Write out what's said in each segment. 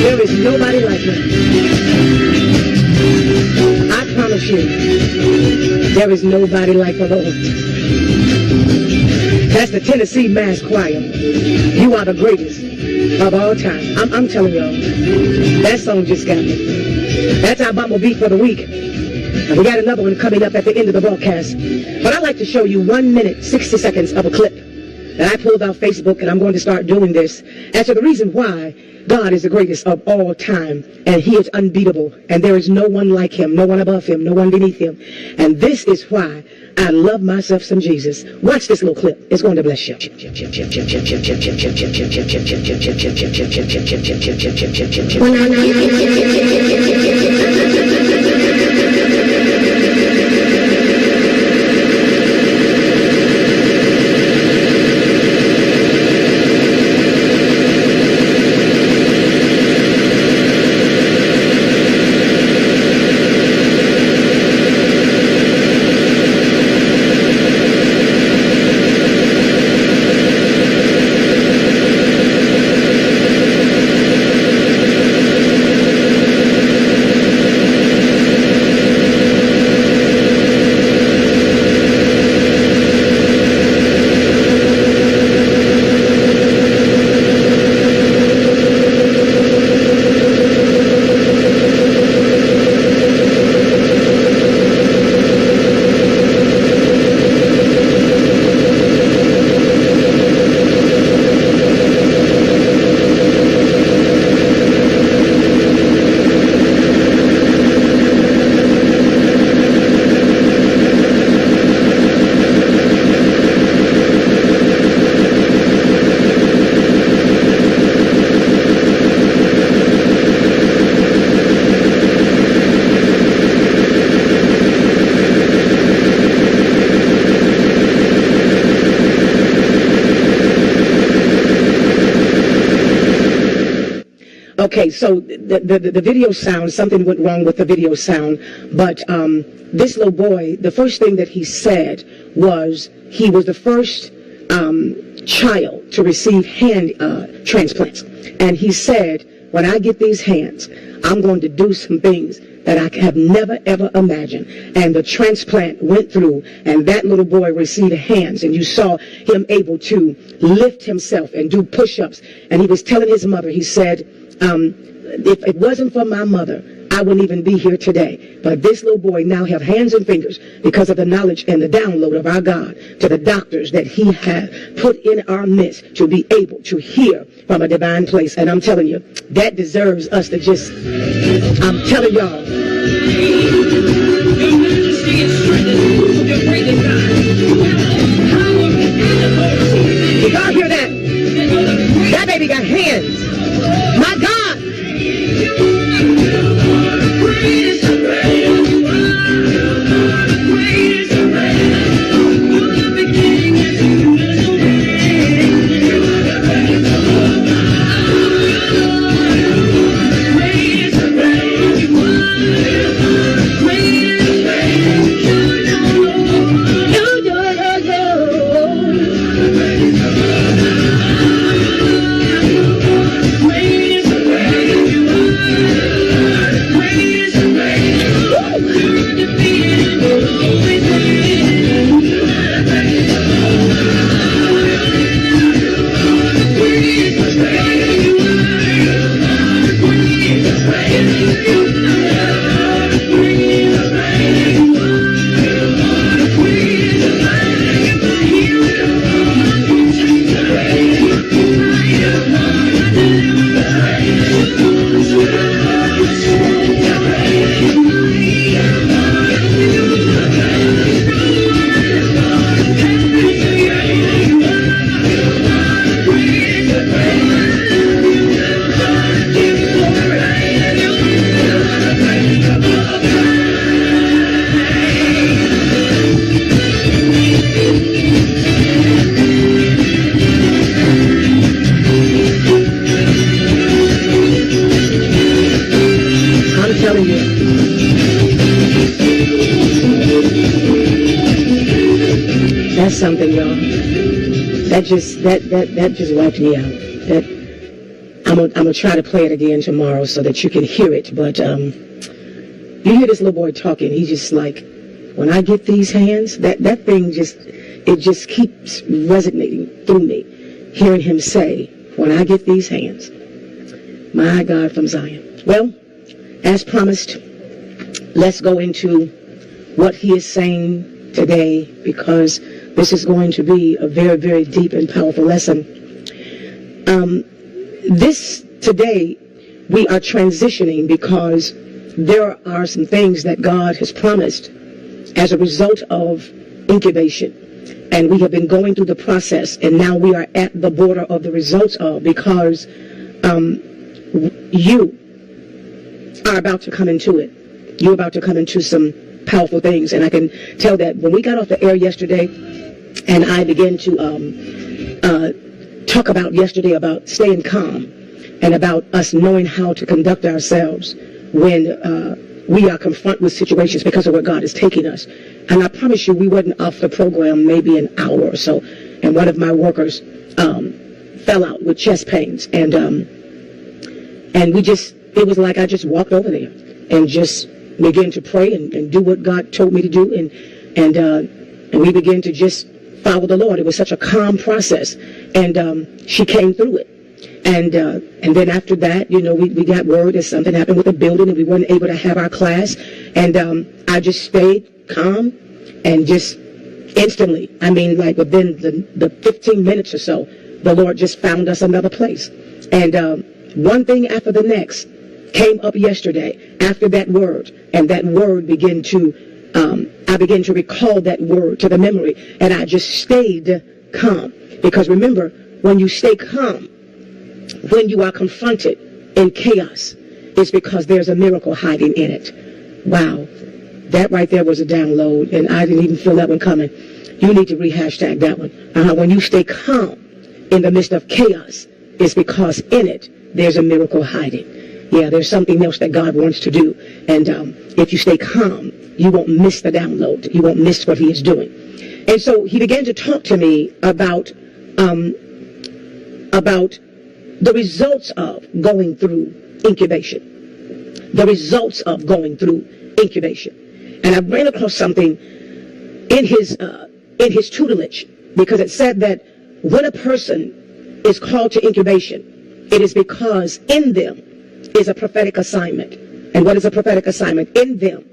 There is nobody like him. I promise you, there is nobody like the Lord. That's the Tennessee Mass Choir. You are the greatest of all time. I'm telling y'all, that song just got me. That's our Bible beat for the week. And we got another one coming up at the end of the broadcast. But I'd like to show you 1 minute, 60 seconds of a clip that I pulled off Facebook, and I'm going to start doing this as to the reason why God is the greatest of all time, and he is unbeatable, and there is no one like him, no one above him, no one beneath him. And this is why I love myself some Jesus. Watch this little clip. It's going to bless you. Okay, so the video sound, something went wrong with the video sound, but this little boy, the first thing that he said was he was the first child to receive hand transplants. And he said, when I get these hands, I'm going to do some things that I have never, ever imagined. And the transplant went through, and that little boy received hands, and you saw him able to lift himself and do push-ups. And he was telling his mother, he said, if it wasn't for my mother, I wouldn't even be here today. But this little boy now have hands and fingers because of the knowledge and the download of our God to the doctors that he had put in our midst to be able to hear from a divine place. And I'm telling you, that deserves us to just, I'm telling y'all. Your majesty and strength, your great God. Power and authority. Did y'all hear that? That baby got hands. My God. That's something, y'all. That just wiped me out. I'm gonna try to play it again tomorrow so that you can hear it. But you hear this little boy talking. He's just like, when I get these hands, that thing just keeps resonating through me. Hearing him say, when I get these hands, my God from Zion. Well, as promised, let's go into what he is saying today, because this is going to be a very, very deep and powerful lesson. Today, we are transitioning because there are some things that God has promised as a result of incubation. And we have been going through the process, and now we are at the border of the results of, because you are about to come into it. You're about to come into some powerful things. And I can tell that when we got off the air yesterday, and I began to talk about yesterday about staying calm and about us knowing how to conduct ourselves when we are confronted with situations because of where God is taking us. And I promise you, we wasn't off the program maybe an hour or so, and one of my workers fell out with chest pains, and it was like I just walked over there and just began to pray and do what God told me to do, and we began to just follow the Lord. It was such a calm process, and she came through it. And then after that, we got word that something happened with the building and we weren't able to have our class. And I just stayed calm, and just instantly, like within the 15 minutes or so, the Lord just found us another place. And one thing after the next came up yesterday after that word, and that word began to, I began to recall that word to the memory, and I just stayed calm. Because remember, when you stay calm, when you are confronted in chaos, it's because there's a miracle hiding in it. Wow. That right there was a download, and I didn't even feel that one coming. You need to re-hashtag that one. When you stay calm in the midst of chaos, it's because in it, there's a miracle hiding. Yeah, there's something else that God wants to do. And if you stay calm, you won't miss the download. You won't miss what he is doing. And so he began to talk to me about the results of going through incubation. The results of going through incubation. And I ran across something in his tutelage, because it said that when a person is called to incubation, it is because in them is a prophetic assignment. And what is a prophetic assignment? In them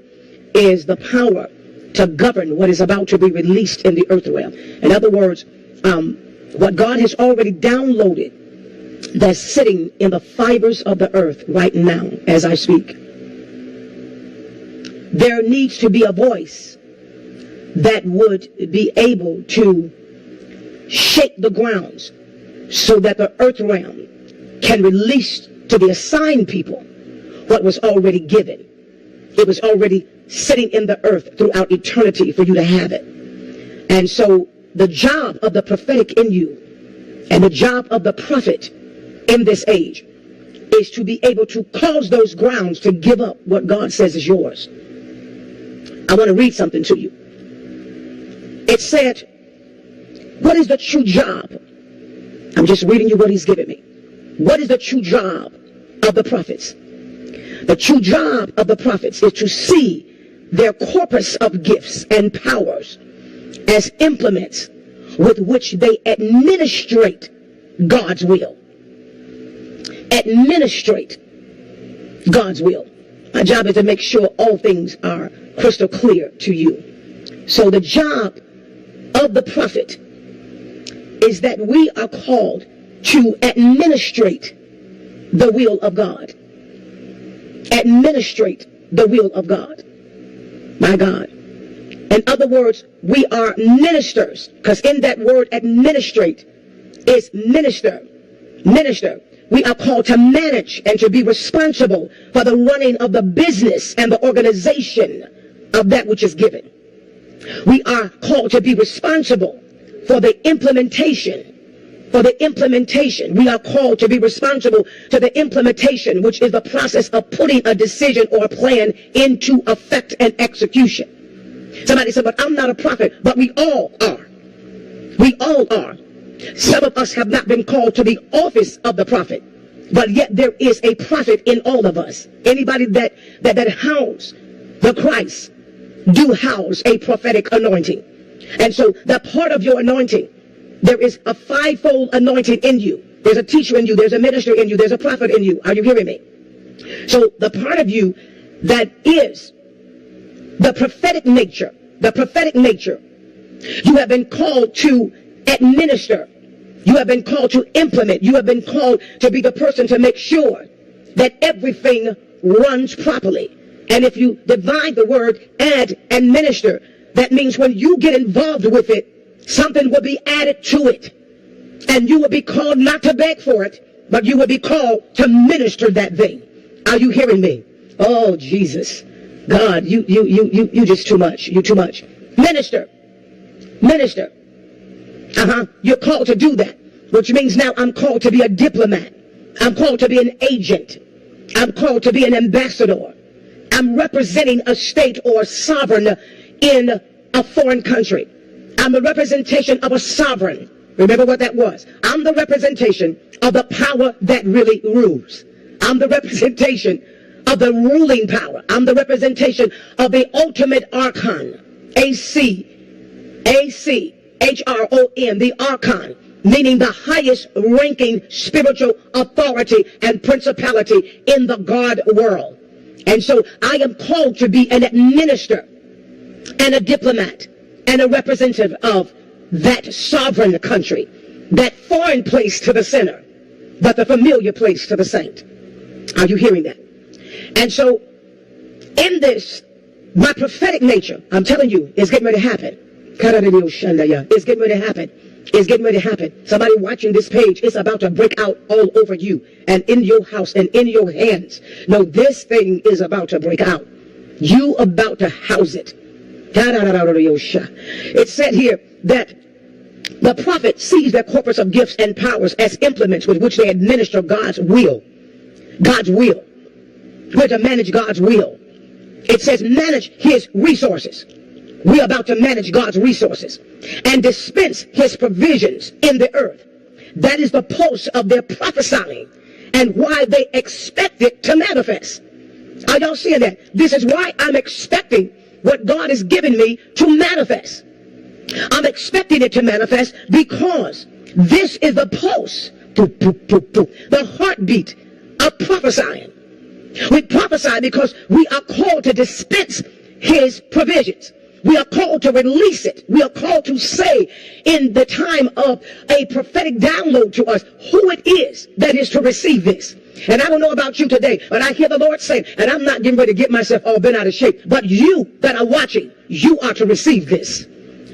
is the power to govern what is about to be released in the earth realm. In other words, what God has already downloaded that's sitting in the fibers of the earth right now as I speak. There needs to be a voice that would be able to shake the grounds so that the earth realm can release to the assigned people what was already given. It was already sitting in the earth throughout eternity for you to have it. And so the job of the prophetic in you and the job of the prophet in this age is to be able to cause those grounds to give up what God says is yours. I want to read something to you. It said, what is the true job? I'm just reading you what he's given me. What is the true job of the prophets? The true job of the prophets is to see their corpus of gifts and powers as implements with which they administrate God's will. Administrate God's will. My job is to make sure all things are crystal clear to you. So the job of the prophet is that we are called to administrate the will of God. Administrate the will of God. My God. In other words, we are ministers, because in that word administrate is minister. Minister. We are called to manage and to be responsible for the running of the business and the organization of that which is given. We are called to be responsible for the implementation. We are called to be responsible to the implementation, which is the process of putting a decision or a plan into effect and execution. Somebody said, but I'm not a prophet. But we all are. We all are. Some of us have not been called to the office of the prophet. But yet there is a prophet in all of us. Anybody that house the Christ do house a prophetic anointing. And so the part of your anointing, there is a fivefold anointing in you. There's a teacher in you. There's a minister in you. There's a prophet in you. Are you hearing me? So the part of you that is the prophetic nature, you have been called to administer. You have been called to implement. You have been called to be the person to make sure that everything runs properly. And if you divide the word add and minister, that means when you get involved with it, something will be added to it. And you will be called not to beg for it, but you will be called to minister that thing. Are you hearing me? Oh, Jesus. God, you just too much. You too much. Minister. You're called to do that, which means now I'm called to be a diplomat. I'm called to be an agent. I'm called to be an ambassador. I'm representing a state or sovereign in a foreign country. I'm the representation of a sovereign. Remember what that was. I'm the representation of the power that really rules. I'm the representation of the ruling power. I'm the representation of the ultimate archon. A-C-H-R-O-N, the archon, meaning the highest ranking spiritual authority and principality in the God world. And so I am called to be an administrator and a diplomat and a representative of that sovereign country, that foreign place to the sinner, but the familiar place to the saint. Are you hearing that? And so in this, my prophetic nature, I'm telling you, is getting ready to happen. It's getting ready to happen. It's getting ready to happen. Somebody watching this page, it's about to break out all over you and in your house and in your hands. No, this thing is about to break out. You about to house it. It said here that the prophet sees their corpus of gifts and powers as implements with which they administer God's will. God's will. We're to manage God's will. It says manage his resources. We're about to manage God's resources and dispense his provisions in the earth. That is the pulse of their prophesying and why they expect it to manifest. Are y'all seeing that? This is why I'm expecting what God has given me to manifest. I'm expecting it to manifest because this is the pulse, the heartbeat of prophesying. We prophesy because we are called to dispense his provisions. We are called to release it. We are called to say in the time of a prophetic download to us who it is that is to receive this. And I don't know about you today, but I hear the Lord saying, and I'm not getting ready to get myself all bent out of shape, but you that are watching, you are to receive this.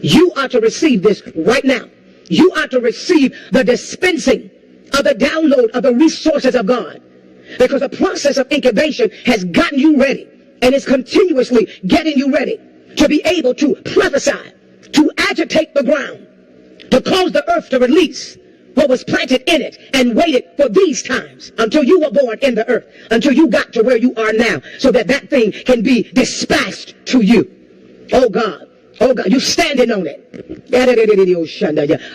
You are to receive this right now. You are to receive the dispensing of the download of the resources of God. Because the process of incubation has gotten you ready and is continuously getting you ready to be able to prophesy, to agitate the ground, to cause the earth to release what was planted in it and waited for these times until you were born in the earth, until you got to where you are now, so that that thing can be dispatched to you. Oh God. Oh God, you standing on it.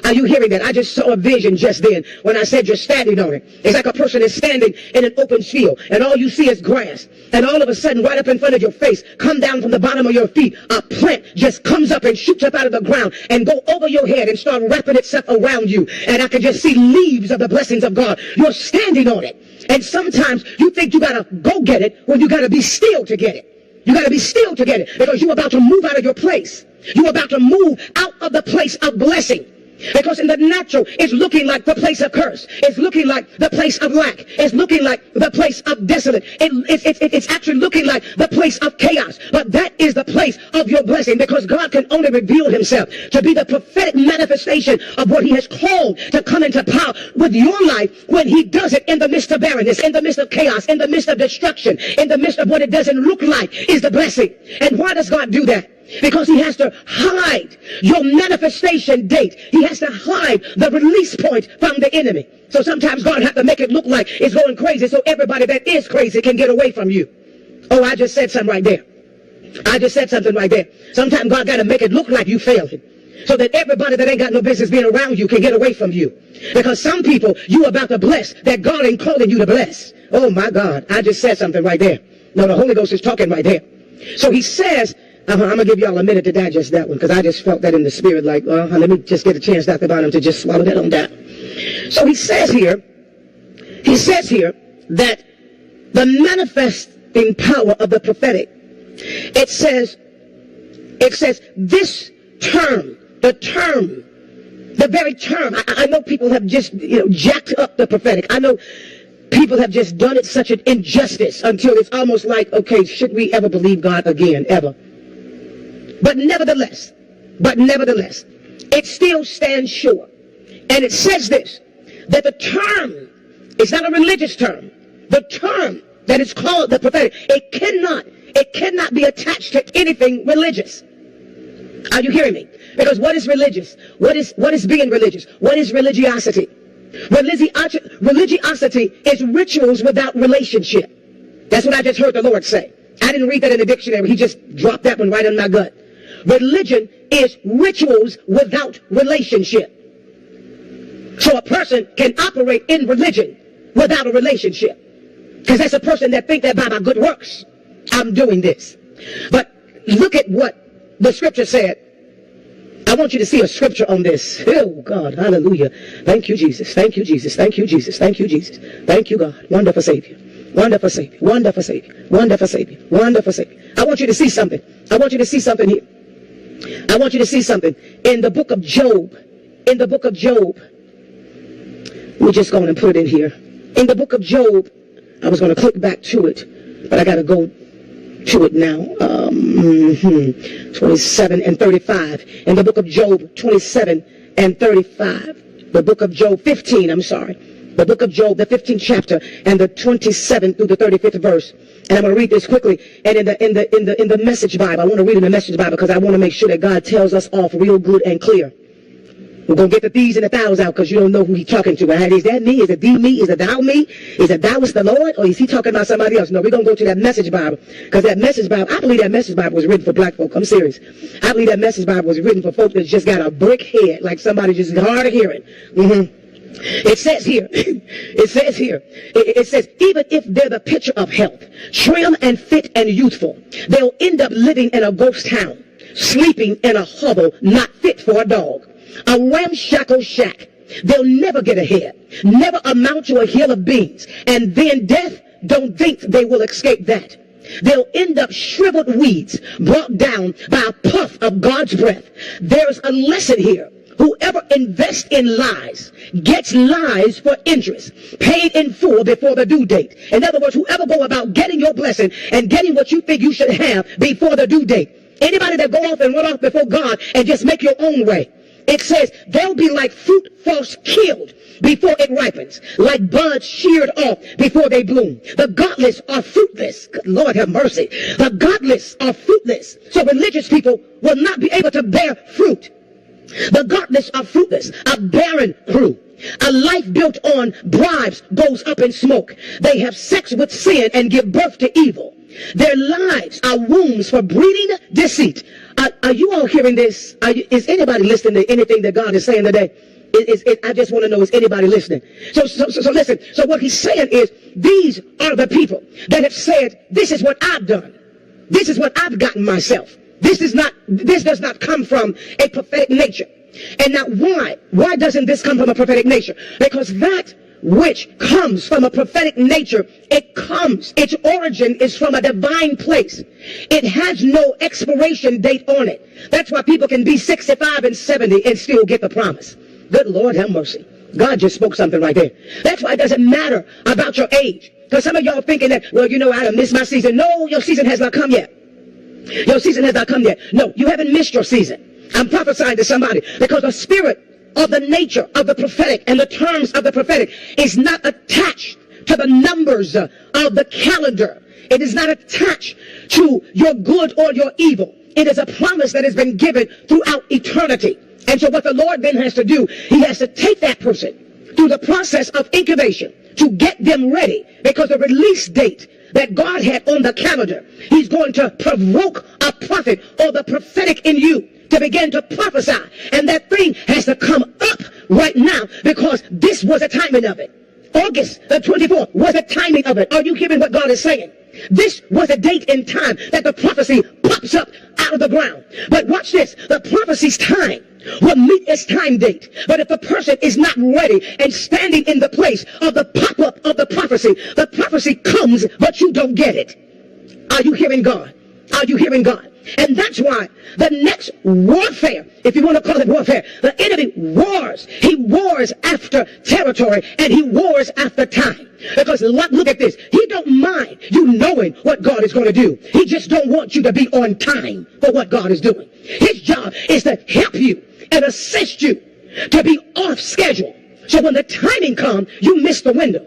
Are you hearing that? I just saw a vision just then when I said you're standing on it. It's like a person is standing in an open field and all you see is grass. And all of a sudden, right up in front of your face, come down from the bottom of your feet, a plant just comes up and shoots up out of the ground and go over your head and start wrapping itself around you. And I can just see leaves of the blessings of God. You're standing on it. And sometimes you think you gotta go get it when you gotta be still to get it. You got to be still to get it because you're about to move out of your place. You're about to move out of the place of blessing. Because in the natural, it's looking like the place of curse. It's looking like the place of lack. It's looking like the place of desolate. It's actually looking like the place of chaos. But that is the place of your blessing because God can only reveal himself to be the prophetic manifestation of what he has called to come into power with your life when he does it in the midst of barrenness, in the midst of chaos, in the midst of destruction, in the midst of what it doesn't look like is the blessing. And why does God do that? Because he has to hide your manifestation date. He has to hide the release point from the enemy. So sometimes God has to make it look like it's going crazy so everybody that is crazy can get away from you. Oh, I just said something right there. I just said something right there. Sometimes God got to make it look like you failing. so that everybody that ain't got no business being around you can get away from you. Because some people you about to bless that God ain't calling you to bless. Oh my God, I just said something right there. No, the Holy Ghost is talking right there. So he says, I'm going to give y'all a minute to digest that one, because I just felt that in the spirit, like, let me just get a chance, Dr. Bonham, to just swallow that on down. So he says here that the manifesting power of the prophetic, it says this term, the very term, I know people have just, jacked up the prophetic. I know people have just done it such an injustice until it's almost like, okay, should we ever believe God again, ever? But nevertheless, it still stands sure. And it says this, that the term is not a religious term. The term that is called the prophetic, it cannot be attached to anything religious. Are you hearing me? Because what is religious? What is being religious? What is religiosity? Religiosity is rituals without relationship. That's what I just heard the Lord say. I didn't read that in the dictionary. He just dropped that one right in my gut. Religion is rituals without relationship. So a person can operate in religion without a relationship. Because that's a person that thinks that by my good works, I'm doing this. But look at what the scripture said. I want you to see a scripture on this. Oh, God, hallelujah. Thank you, Jesus. Thank you, Jesus. Thank you, Jesus. Thank you, Jesus. Thank you, God. Wonderful Savior. Wonderful Savior. Wonderful Savior. Wonderful Savior. Wonderful Savior. I want you to see something. I want you to see something here. I want you to see something. In the book of Job. In the book of Job. We're just going to put it in here. In the book of Job, I was going to click back to it, but I got to go to it now. 27 and 35. In the book of Job, 27 and 35. The book of Job, 15, I'm sorry. The book of Job, the 15th chapter, and the 27th through the 35th verse. And I'm going to read this quickly. And in the Message Bible, I want to read in the Message Bible because I want to make sure that God tells us off real good and clear. We're going to get the thieves and the thous out because you don't know who he's talking to. Is that me? Is it thee me? Is it thou me? Is it thou is the Lord? Or is he talking about somebody else? No, we're going to go to that Message Bible, because that Message Bible, I believe that Message Bible was written for black folk. I'm serious. I believe that Message Bible was written for folk that just got a brick head, like somebody just hard of hearing. It says here, it says, even if they're the picture of health, trim and fit and youthful, they'll end up living in a ghost town, sleeping in a hovel not fit for a dog. A ramshackle shack. They'll never get ahead, never amount to a hill of beans. And then death, don't think they will escape that. They'll end up shriveled weeds brought down by a puff of God's breath. There's a lesson here. Whoever invests in lies gets lies for interest, paid in full before the due date. In other words, whoever go about getting your blessing and getting what you think you should have before the due date. Anybody that go off and run off before God and just make your own way. It says they'll be like fruit false killed before it ripens, like buds sheared off before they bloom. The godless are fruitless. Good Lord have mercy. The godless are fruitless. So religious people will not be able to bear fruit. The godless are fruitless, a barren crew. A life built on bribes goes up in smoke. They have sex with sin and give birth to evil. Their lives are wombs for breeding deceit. Are you all hearing this? Is anybody listening to anything that God is saying today? I just want to know, is anybody listening? So listen. So what he's saying is, these are the people that have said, this is what I've done. This is what I've gotten myself. This does not come from a prophetic nature. And now why? Why doesn't this come from a prophetic nature? Because that which comes from a prophetic nature, its origin is from a divine place. It has no expiration date on it. That's why people can be 65 and 70 and still get the promise. Good Lord have mercy. God just spoke something right there. That's why it doesn't matter about your age. Because some of y'all thinking that, well, I done missed my season. No, your season has not come yet. Your season has not come yet. No, you haven't missed your season. I'm prophesying to somebody because the spirit of the nature of the prophetic and the terms of the prophetic is not attached to the numbers of the calendar. It is not attached to your good or your evil. It is a promise that has been given throughout eternity. And so what the Lord then has to do, he has to take that person through the process of incubation to get them ready, because the release date that God had on the calendar, he's going to provoke a prophet or the prophetic in you to begin to prophesy. And that thing has to come up right now because this was the timing of it. August the 24th was the timing of it. Are you hearing what God is saying? This was a date in time that the prophecy pops up out of the ground. But watch this. The prophecy's time will meet its time date. But if the person is not ready and standing in the place of the pop-up of the prophecy comes, but you don't get it. Are you hearing God? Are you hearing God? And that's why the next warfare, if you want to call it warfare, the enemy wars. He wars after territory and he wars after time. Because look at this. He don't mind you knowing what God is going to do. He just don't want you to be on time for what God is doing. His job is to help you and assist you to be off schedule. So when the timing comes, you miss the window.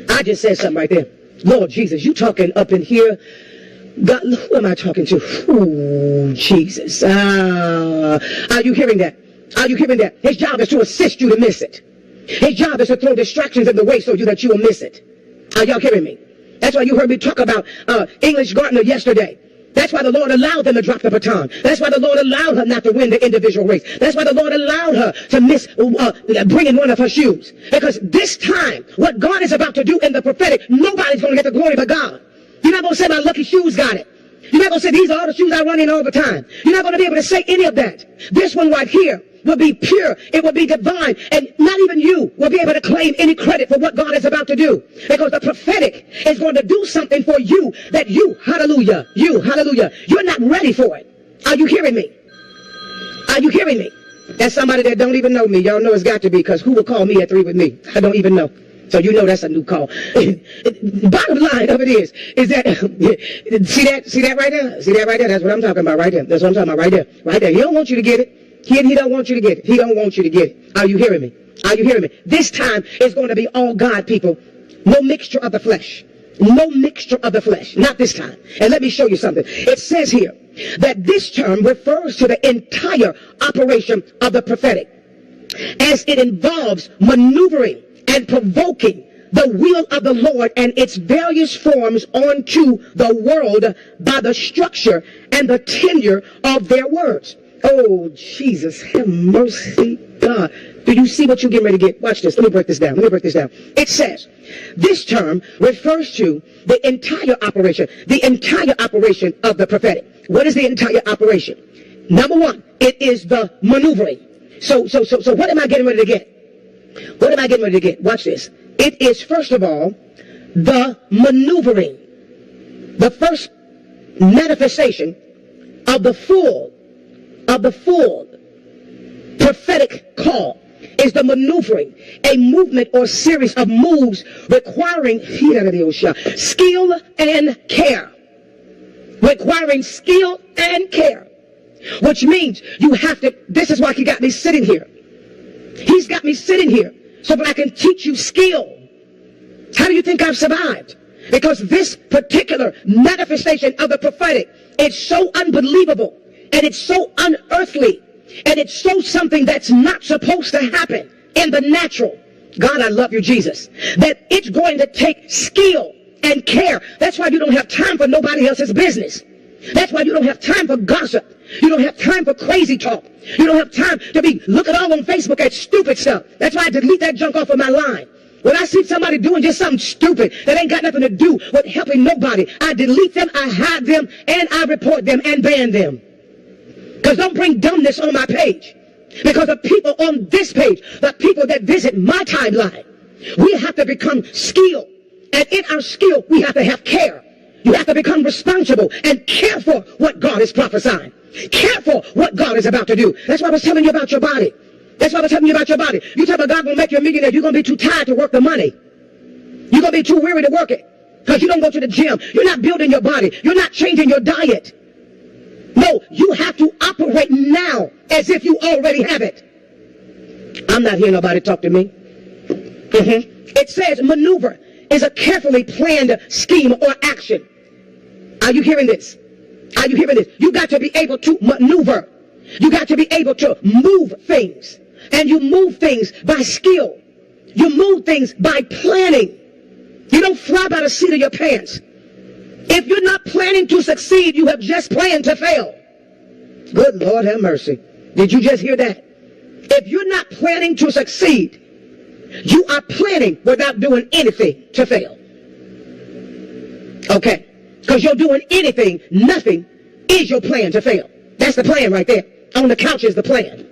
I just said something right there. Lord Jesus, you talking up in here. God, who am I talking to? Ooh, Jesus. Are you hearing that? Are you hearing that? His job is to assist you to miss it. His job is to throw distractions in the way so that you will miss it. Are y'all hearing me? That's why you heard me talk about English Gardner yesterday. That's why the Lord allowed them to drop the baton. That's why the Lord allowed her not to win the individual race. That's why the Lord allowed her to miss bringing one of her shoes. Because this time, what God is about to do in the prophetic, nobody's going to get the glory but God. You're not going to say my lucky shoes got it. You're not going to say these are all the shoes I run in all the time. You're not going to be able to say any of that. This one right here will be pure. It will be divine. And not even you will be able to claim any credit for what God is about to do. Because the prophetic is going to do something for you that hallelujah, you're not ready for it. Are you hearing me? Are you hearing me? That's somebody that don't even know me. Y'all know it's got to be, because who will call me at 3 with me? I don't even know. So you know that's a new call. Bottom line of it is that, see that right there? See that right there? That's what I'm talking about right there. That's what I'm talking about right there. Right there. He don't want you to get it. He don't want you to get it. He don't want you to get it. Are you hearing me? Are you hearing me? This time it's going to be all God, people. No mixture of the flesh. No mixture of the flesh. Not this time. And let me show you something. It says here that this term refers to the entire operation of the prophetic, as it involves maneuvering and provoking the will of the Lord and its various forms onto the world by the structure and the tenure of their words. Oh, Jesus, have mercy, God. Do you see what you're getting ready to get? Watch this. Let me break this down. It says, this term refers to the entire operation of the prophetic. What is the entire operation? Number one, it is the maneuvering. So what am I getting ready to get? What am I getting ready to get? Watch this. It is, first of all, the maneuvering. The first manifestation of the full prophetic call is the maneuvering, a movement or series of moves requiring skill and care. Requiring skill and care. Which means you have to, this is why he got me sitting here. He's got me sitting here so that I can teach you skill. How do you think I've survived? Because this particular manifestation of the prophetic is so unbelievable, and it's so unearthly, and it's so something that's not supposed to happen in the natural. God, I love you, Jesus. That it's going to take skill and care. That's why you don't have time for nobody else's business. That's why you don't have time for gossip. You don't have time for crazy talk. You don't have time to be looking all on Facebook at stupid stuff. That's why I delete that junk off of my line. When I see somebody doing just something stupid that ain't got nothing to do with helping nobody, I delete them, I hide them, and I report them and ban them. Because don't bring dumbness on my page. Because the people on this page, the people that visit my timeline, we have to become skilled. And in our skill, we have to have care. You have to become responsible and care for what God is prophesying. Care for what God is about to do. That's why I was telling you about your body. That's why I was telling you about your body. You talk about God will make you a millionaire. You're going to be too tired to work the money. You're going to be too weary to work it. Because you don't go to the gym. You're not building your body. You're not changing your diet. No, you have to operate now as if you already have it. I'm not hearing nobody talk to me. It says maneuver is a carefully planned scheme or action. Are you hearing this? Are you hearing this? You got to be able to maneuver. You got to be able to move things. And you move things by skill. You move things by planning. You don't fly by the seat of your pants. If you're not planning to succeed, you have just planned to fail. Good Lord have mercy. Did you just hear that? If you're not planning to succeed, you are planning without doing anything to fail. Okay? Because you're doing anything, nothing is your plan to fail. That's the plan right there. On the couch is the plan.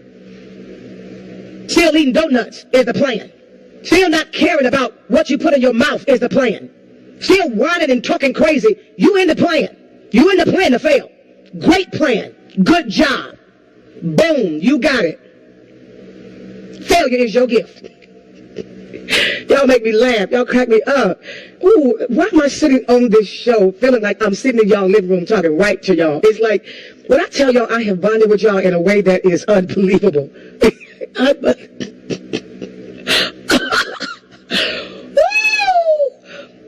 Still eating donuts is the plan. Still not caring about what you put in your mouth is the plan. Still whining and talking crazy, you in the plan. You in the plan to fail. Great plan. Good job. Boom, you got it. Failure is your gift. Y'all make me laugh. Y'all crack me up. Ooh, why am I sitting on this show feeling like I'm sitting in y'all living room talking right to y'all? It's like, when I tell y'all I have bonded with y'all in a way that is unbelievable.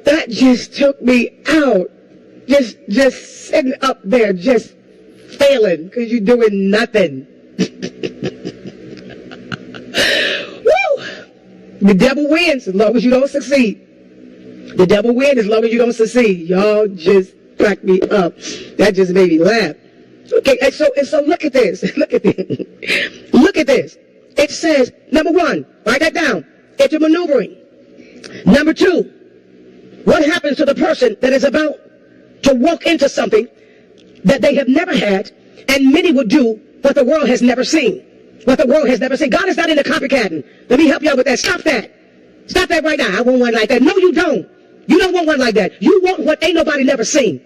That just took me out. Just sitting up there, just failing because you're doing nothing. The devil wins as long as you don't succeed. The devil wins as long as you don't succeed. Y'all just crack me up. That just made me laugh. Okay, and so look at this. Look at this. Look at this. It says, number one, write that down. It's a maneuvering. Number two, what happens to the person that is about to walk into something that they have never had, and many would do what the world has never seen. What the world has never seen. God is not into copycatting. Let me help y'all with that. Stop that. Stop that right now. I want one like that. No, you don't. You don't want one like that. You want what ain't nobody never seen.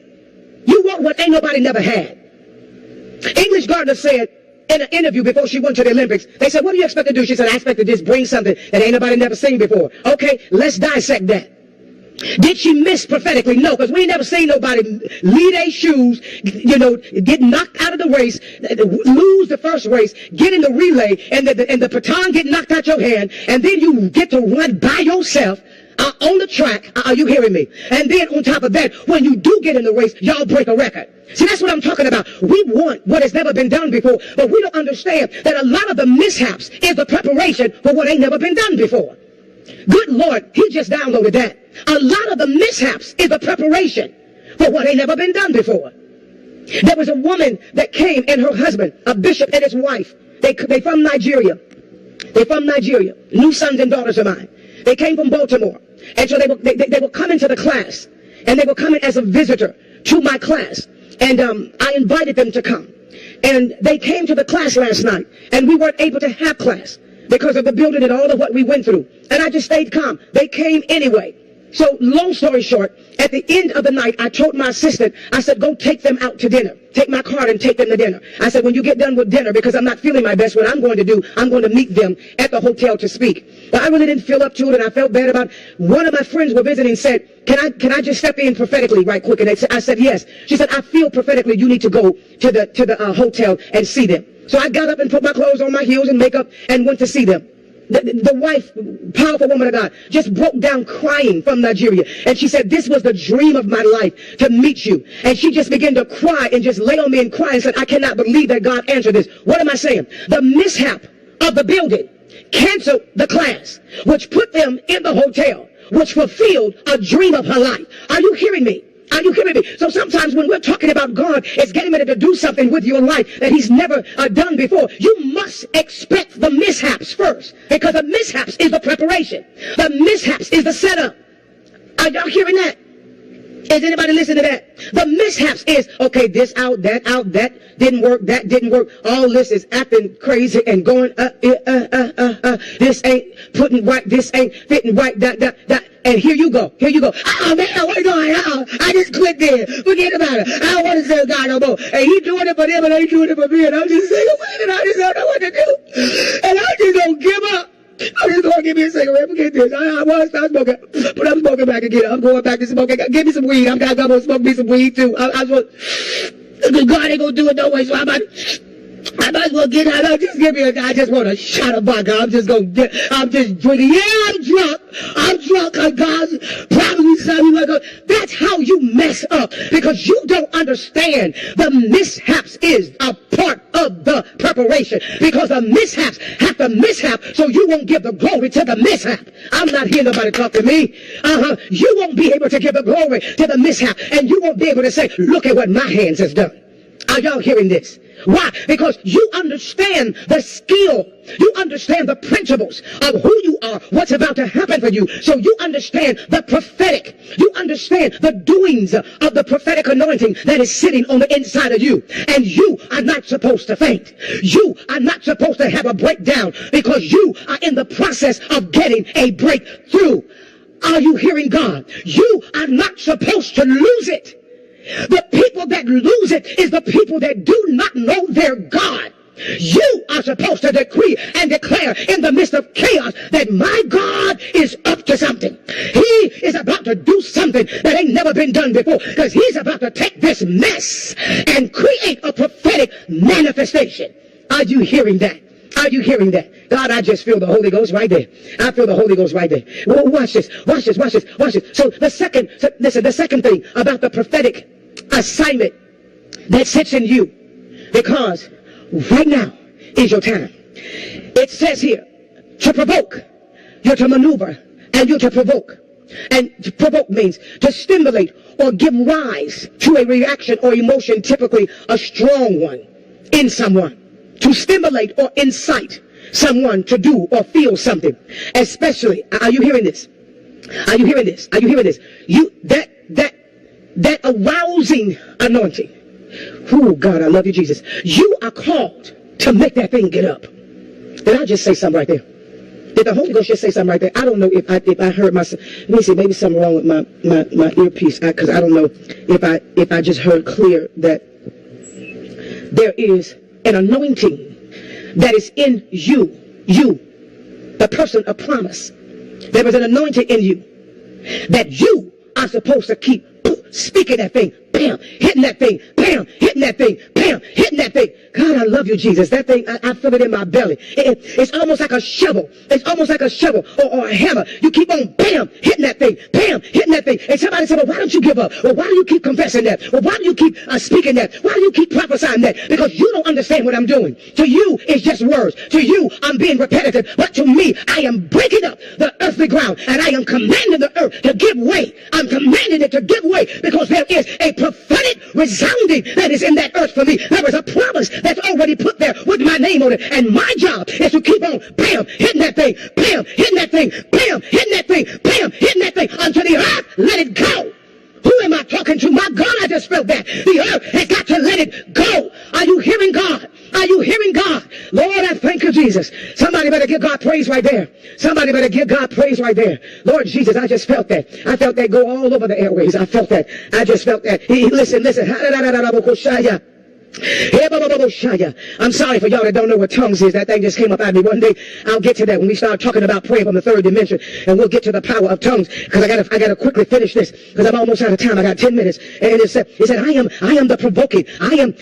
You want what ain't nobody never had. English Gardner said in an interview before she went to the Olympics, they said, what do you expect to do? She said, I expect to just bring something that ain't nobody never seen before. Okay, let's dissect that. Did she miss prophetically? No, because we ain't never seen nobody leave their shoes, get knocked out of the race, lose the first race, get in the relay, and the baton get knocked out your hand, and then you get to run by yourself on the track. Are you hearing me? And then on top of that, when you do get in the race, y'all break a record. See, that's what I'm talking about. We want what has never been done before, but we don't understand that a lot of the mishaps is the preparation for what ain't never been done before. Good Lord, he just downloaded that. A lot of the mishaps is the preparation for what ain't never been done before. There was a woman that came and her husband, a bishop and his wife. They from Nigeria. They're from Nigeria. New sons and daughters of mine. They came from Baltimore. And so they were coming to the class. And they were coming as a visitor to my class. And I invited them to come. And they came to the class last night. And we weren't able to have class because of the building and all of what we went through. And I just stayed calm. They came anyway. So long story short, at the end of the night, I told my assistant, I said, go take them out to dinner. Take my card and take them to dinner. I said, when you get done with dinner, because I'm not feeling my best, what I'm going to do, I'm going to meet them at the hotel to speak. But I really didn't feel up to it, and I felt bad about it. One of my friends were visiting said, can I just step in prophetically right quick? And I said, yes. She said, I feel prophetically you need to go to the hotel and see them. So I got up and put my clothes on, my heels and makeup, and went to see them. The wife, powerful woman of God, just broke down crying from Nigeria. And she said, this was the dream of my life, to meet you. And she just began to cry and just lay on me and cry and said, I cannot believe that God answered this. What am I saying? The mishap of the building canceled the class, which put them in the hotel, which fulfilled a dream of her life. Are you hearing me? Are you hearing me? So sometimes when we're talking about God is getting ready to do something with your life that he's never done before, you must expect the mishaps first, because the mishaps is the preparation. The mishaps is the setup. Are y'all hearing that? Is anybody listening to that? The mishaps is, okay, this out, that didn't work, that didn't work. All this is acting crazy and going, this ain't putting right, this ain't fitting right, that. And here you go. Oh man, what's going on? I just quit there. Forget about it. I don't want to serve God no more. And he doing it for them and I ain't doing it for me. And I'm just saying, and I just don't know what to do. And I just don't give up. I'm just going to give me a cigarette. Forget this. I was stop smoking. But I'm smoking back again. I'm going back to smoking. Give me some weed. I'm going to smoke me some weed too. God ain't going to do it no way. So I might as well get out. I just want a shot of vodka. I'm just drinking. Yeah, I'm drunk. God's probably something like that. That's how you mess up, because you don't understand the mishaps is a part of the preparation, because the mishaps have to mishap so you won't give the glory to the mishap. I'm not hearing nobody talk to me. You won't be able to give the glory to the mishap, and you won't be able to say, look at what my hands has done. Are y'all hearing this? Why? Because you understand the skill. You understand the principles of who you are, what's about to happen for you. So you understand the prophetic. You understand the doings of the prophetic anointing that is sitting on the inside of you. And you are not supposed to faint. You are not supposed to have a breakdown because you are in the process of getting a breakthrough. Are you hearing God? You are not supposed to lose it. The people that lose it is the people that do not know their God. You are supposed to decree and declare in the midst of chaos that my God is up to something. He is about to do something that ain't never been done before, because he's about to take this mess and create a prophetic manifestation. Are you hearing that? Are you hearing that? God, I just feel the Holy Ghost right there. I feel the Holy Ghost right there. Well, watch this. Watch this. Watch this. Watch this. So the second thing about the prophetic assignment that sits in you, because right now is your time. It says here, to provoke. You're to maneuver and you're to provoke. And to provoke means to stimulate or give rise to a reaction or emotion, typically a strong one, in someone. To stimulate or incite someone to do or feel something. Especially, are you hearing this? Are you hearing this? Are you hearing this? That arousing anointing. Oh, God, I love you, Jesus. You are called to make that thing get up. Did I just say something right there? Did the Holy Ghost just say something right there? I don't know if I heard myself. Let me see, maybe something wrong with my earpiece, because I don't know if I just heard clear that there is an anointing that is in you, the person of promise. There is an anointing in you that you are supposed to keep speaking that thing, bam, hitting that thing, bam, hitting that thing, bam, hitting that thing. God, I love you, Jesus. That thing, I feel it in my belly. It's almost like a shovel. It's almost like a shovel or a hammer. You keep on, bam, hitting that thing, bam, hitting that thing. And somebody said, well, why don't you give up? Well, why do you keep confessing that? Well, why do you keep speaking that? Why do you keep prophesying that? Because you don't understand what I'm doing. To you, it's just words. To you, I'm being repetitive. But to me, I am breaking up the earthly ground, and I am commanding the earth to give way. I'm commanding it to give way, because there is a prophetic resounding that is in that earth for me. There is a promise that's already put there with my name on it. And my job is to keep on, bam, hitting that thing, bam, hitting that thing, bam, hitting that thing, bam, hitting that thing until the earth let it go. Who am I talking to? My God, I just felt that. The earth has got to let it go. Are you hearing God? Are you hearing God? Lord, I thank you, Jesus. Somebody better give God praise right there. Somebody better give God praise right there. Lord Jesus, I just felt that. I felt that go all over the airways. I felt that. I just felt that. Listen. I'm sorry for y'all that don't know what tongues is. That thing just came up at me one day. I'll get to that when we start talking about praying from the third dimension, and we'll get to the power of tongues, because I gotta quickly finish this, because I'm almost out of time. I got 10 minutes. And it said, I am the provoking. I am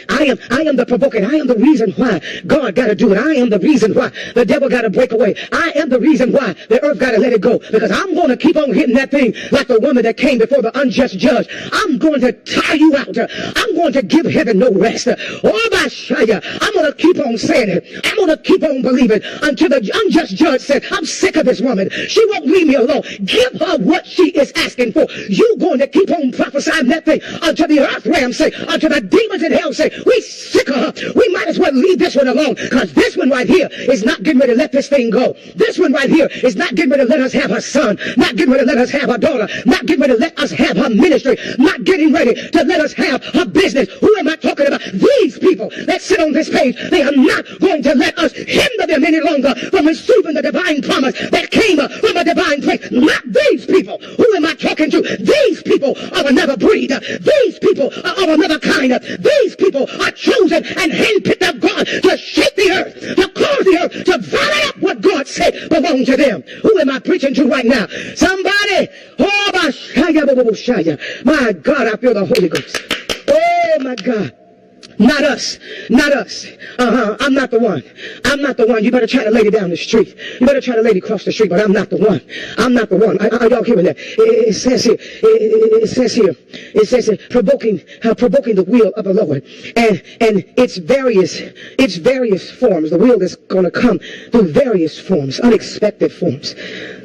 the provoking. I am the reason why God gotta do it. I am the reason why the devil gotta break away. I am the reason why the earth gotta let it go, because I'm gonna keep on hitting that thing like the woman that came before the unjust judge. I'm going to tire you out. I'm going to give heaven no rest. Oh, I'm going to keep on saying it. I'm going to keep on believing until the unjust judge said, I'm sick of this woman. She won't leave me alone. Give her what she is asking for. You're going to keep on prophesying that thing until the earth realm say, until the demons in hell say, we sick of her. We might as well leave this one alone, because this one right here is not getting ready to let this thing go. This one right here is not getting ready to let us have her son, not getting ready to let us have her daughter, not getting ready to let us have her ministry, not getting ready to let us have her business. Who am I talking about? These people that sit on this page, they are not going to let us hinder them any longer from receiving the divine promise that came from a divine place. Not these people. Who am I talking to? These people are another breed. These people are of another kind. These people are chosen and handpicked of God to shake the earth, to cause the earth to violate up what God said belongs to them. Who am I preaching to right now? Somebody. My God, I feel the Holy Ghost. Oh my God. Not us. Not us. I'm not the one. I'm not the one. You better try to lady down the street. You better try to lady cross the street, but I'm not the one. I'm not the one. Are y'all hearing that? It says here. It says here, provoking the will of the Lord. And it's various forms. The will is going to come through various forms, unexpected forms.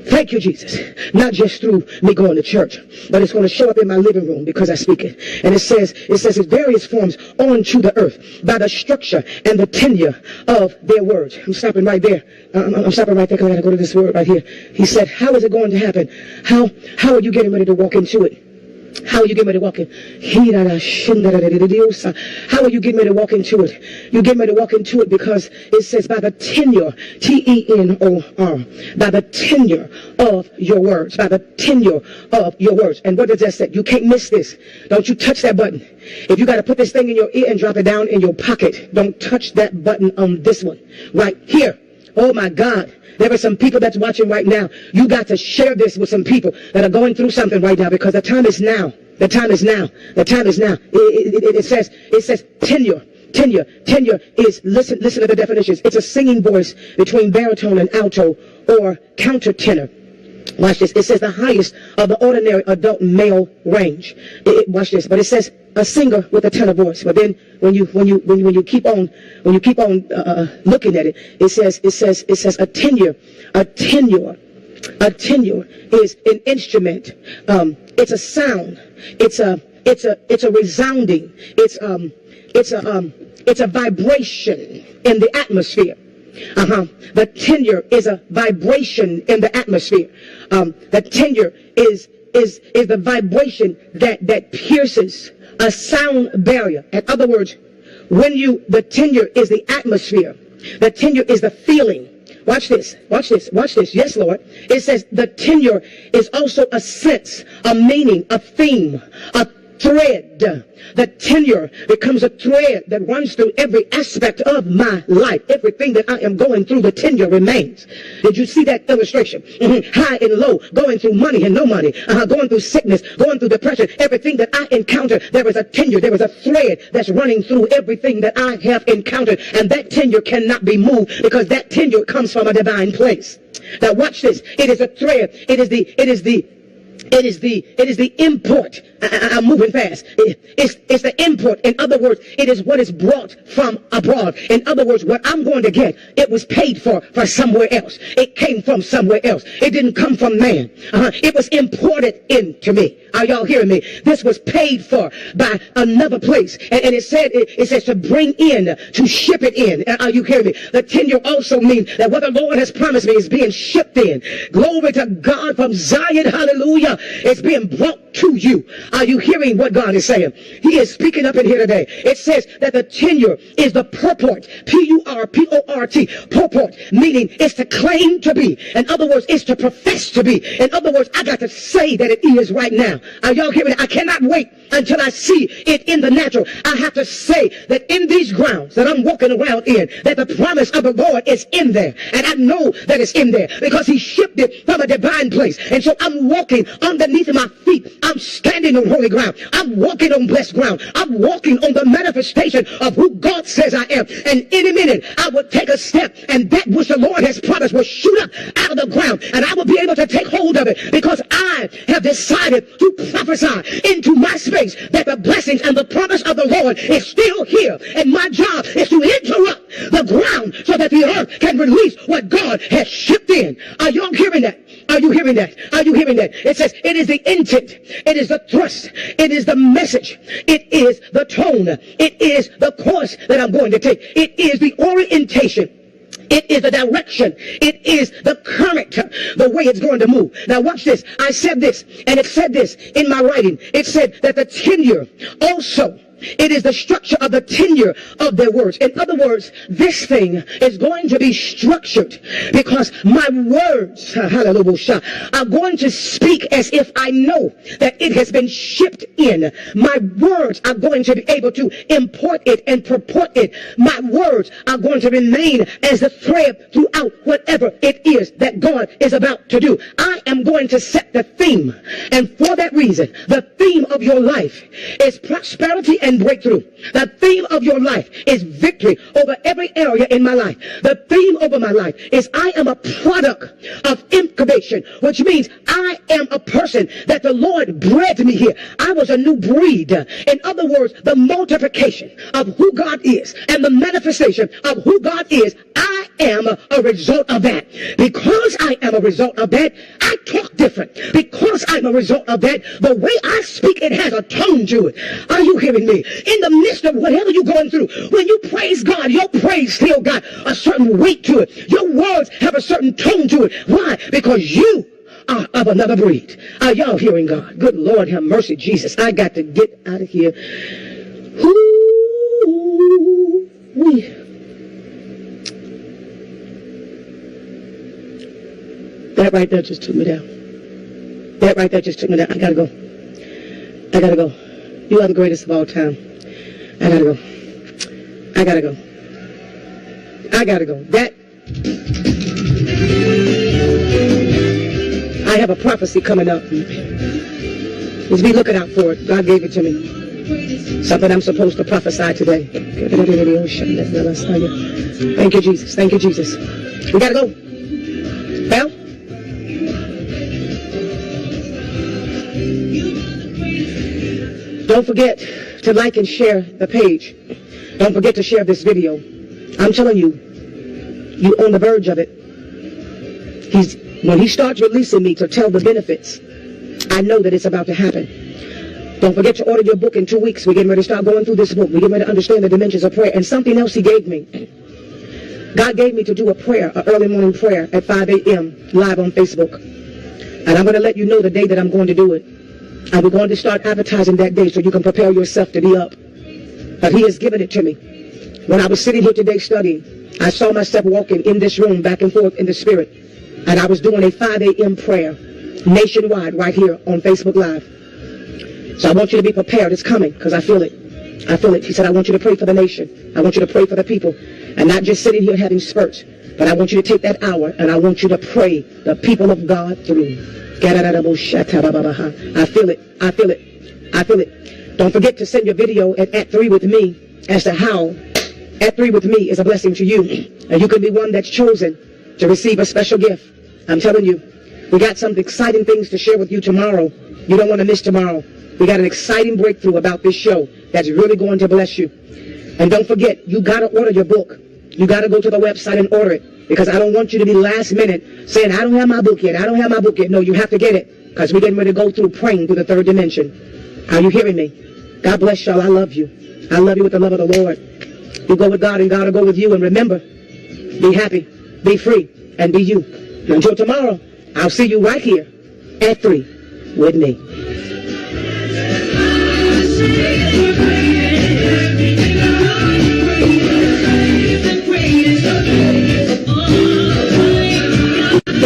Thank you, Jesus. Not just through me going to church, but it's going to show up in my living room because I speak it. And it says in various forms onto the earth by the structure and the tenure of their words. I'm stopping right there. I'm stopping right there because I got to go to this word right here. He said, how is it going to happen? How are you getting ready to walk into it? How are you getting ready to walk in? How are you getting ready to walk into it? You're getting ready to walk into it because it says by the tenure, T-E-N-O-R, by the tenure of your words, by the tenure of your words. And what does that say? You can't miss this. Don't you touch that button. If you got to put this thing in your ear and drop it down in your pocket, don't touch that button on this one. Right here. Oh my God. There are some people that's watching right now. You got to share this with some people that are going through something right now because the time is now. The time is now. The time is now. It says tenure. Tenure is, listen to the definitions. It's a singing voice between baritone and alto or countertenor. Watch this. It says the highest of the ordinary adult male range. Watch this. But it says a singer with a tenor voice. But then when you keep on looking at it, it says a tenure. A tenure is an instrument. It's a sound. It's a resounding. It's a vibration in the atmosphere. The tenure is a vibration in the atmosphere. The tenure is the vibration that pierces a sound barrier. In other words, the tenure is the atmosphere. The tenure is the feeling. Watch this. Yes, Lord. It says the tenure is also a sense, a meaning, a theme, a thread. The tenure becomes a thread that runs through every aspect of my life. Everything that I am going through, the tenure remains. Did you see that illustration? High and low, going through money and no money, going through sickness, going through depression. Everything that I encounter, there is a tenure, there is a thread that's running through everything that I have encountered. And that tenure cannot be moved because that tenure comes from a divine place. Now watch this. It is a thread. It is the import. I'm moving fast. It's the import. In other words, it is what is brought from abroad. In other words, what I'm going to get, it was paid for somewhere else. It came from somewhere else. It didn't come from man. It was imported into me. Are y'all hearing me? This was paid for by another place. And it says to bring in, to ship it in. Are you hearing me? The tenure also means that what the Lord has promised me is being shipped in. Glory to God from Zion. Hallelujah. It's being brought to you. Are you hearing what God is saying? He is speaking up in here today. It says that the tenure is the purport. P-U-R-P-O-R-T. Purport, meaning it's to claim to be. In other words, it's to profess to be. In other words, I got to say that it is right now. Are y'all hearing it? I cannot wait until I see it in the natural. I have to say that in these grounds that I'm walking around in, that the promise of the Lord is in there. And I know that it's in there because he shipped it from a divine place. And so I'm walking underneath my feet. I'm standing on holy ground. I'm walking on blessed ground. I'm walking on the manifestation of who God says I am. And in a minute, I will take a step and that which the Lord has promised will shoot up out of the ground. And I will be able to take hold of it because I have decided to prophesy into my space that the blessings and the promise of the Lord is still here. And my job is to interrupt the ground so that the earth can release what God has shipped in. Are y'all hearing that? Are you hearing that? Are you hearing that? It says it is the intent. It is the thrust. It is the message. It is the tone. It is the course that I'm going to take. It is the orientation. It is the direction. It is the current, the way it's going to move. Now watch this. I said this, and it said this in my writing. It said that the tenure also, it is the structure of the tenure of their words. In other words, this thing is going to be structured because my words, hallelujah, are going to speak as if I know that it has been shipped in. My words are going to be able to import it and purport it. My words are going to remain as the thread throughout whatever it is that God is about to do. I am going to set the theme. And for that reason, the theme of your life is prosperity and breakthrough. The theme of your life is victory over every area in my life. The theme over my life is I am a product of incubation, which means I am a person that the Lord bred me here. I was a new breed. In other words, the multiplication of who God is and the manifestation of who God is, I am a result of that. Because I am a result of that, I talk different. Because I'm a result of that, the way I speak, it has a tone to it. Are you hearing me? In the midst of whatever you're going through, when you praise God, your praise still got a certain weight to it. Your words have a certain tone to it. Why? Because you are of another breed. Are y'all hearing God? Good Lord, have mercy, Jesus. I got to get out of here. Ooh-wee. That right there just took me down. That right there just took me down. I gotta go. I gotta go. You are the greatest of all time. I gotta go. I gotta go. I gotta go. That. I have a prophecy coming up. Just be looking out for it. God gave it to me. Something I'm supposed to prophesy today. Thank you, Jesus. Thank you, Jesus. We gotta go. Well, don't forget to like and share the page. Don't forget to share this video. I'm telling you, you're on the verge of it. When he starts releasing me to tell the benefits, I know that it's about to happen. Don't forget to order your book in 2 weeks. We're getting ready to start going through this book. We're getting ready to understand the dimensions of prayer. And something else he gave me. God gave me to do a prayer, an early morning prayer at 5 a.m. live on Facebook. And I'm going to let you know the day that I'm going to do it. And we're going to start advertising that day so you can prepare yourself to be up. But he has given it to me. When I was sitting here today studying, I saw myself walking in this room back and forth in the spirit. And I was doing a 5 a.m. prayer nationwide right here on Facebook Live. So I want you to be prepared. It's coming because I feel it. I feel it. He said, I want you to pray for the nation. I want you to pray for the people. And not just sitting here having spurts. But I want you to take that hour and I want you to pray the people of God through. I feel it. I feel it. I feel it. Don't forget to send your video at 3 with me as to how at 3 with me is a blessing to you. And you can be one that's chosen to receive a special gift. I'm telling you, we got some exciting things to share with you tomorrow. You don't want to miss tomorrow. We got an exciting breakthrough about this show that's really going to bless you. And don't forget, you got to order your book. You got to go to the website and order it. Because I don't want you to be last minute saying, I don't have my book yet. I don't have my book yet. No, you have to get it. Because we're getting ready to go through praying through the third dimension. Are you hearing me? God bless y'all. I love you. I love you with the love of the Lord. You go with God and God will go with you. And remember, be happy, be free, and be you. Until tomorrow, I'll see you right here at 3 with me.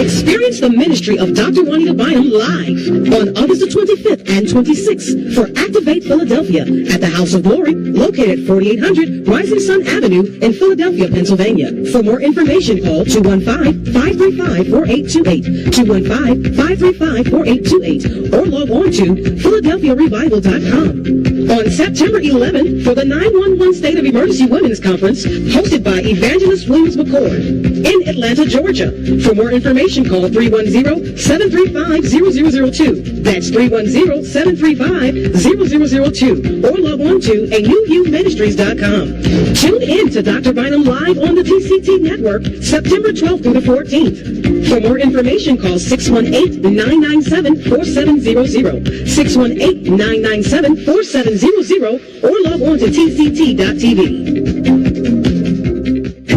Experience the ministry of Dr. Juanita Bynum live on August the 25th and 26th for Activate Philadelphia at the House of Glory, located at 4800 Rising Sun Avenue in Philadelphia, Pennsylvania. For more information, call 215-535-4828, 215-535-4828, or log on to PhiladelphiaRevival.com. On September 11th, for the 911 State of Emergency Women's Conference, hosted by Evangelist Williams McCord in Atlanta, Georgia. For more information, call 310-735-0002. That's 310-735-0002. Or log on to anewviewministries.com. Tune in to Dr. Bynum live on the TCT network, September 12th through the 14th. For more information, call 618-997-4700, 618-997-4700, or log on to tct.tv.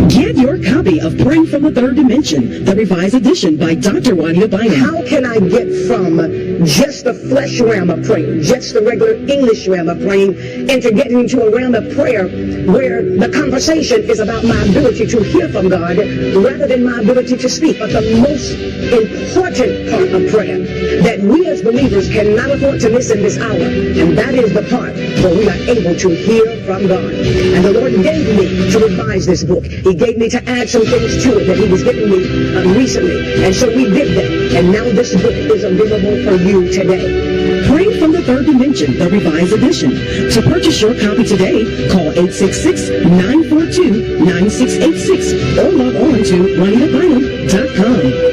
Get your copy of Praying from the Third Dimension, the revised edition by Dr. Juanita Bynum. How can I get from just the flesh realm of praying, just the regular English realm of praying, into getting into a realm of prayer where the conversation is about my ability to hear from God rather than my ability to speak? But the most important part of prayer that we as believers cannot afford to miss in this hour, and that is the part where we are able to hear from God. And the Lord gave me to revise this book. He gave me to add some things to it that he was giving me recently. And so we did that. And now this book is available for you today. Praying from the Third Dimension, the revised edition. To purchase your copy today, call 866-942-9686 or log on to JuanitaBynum.com.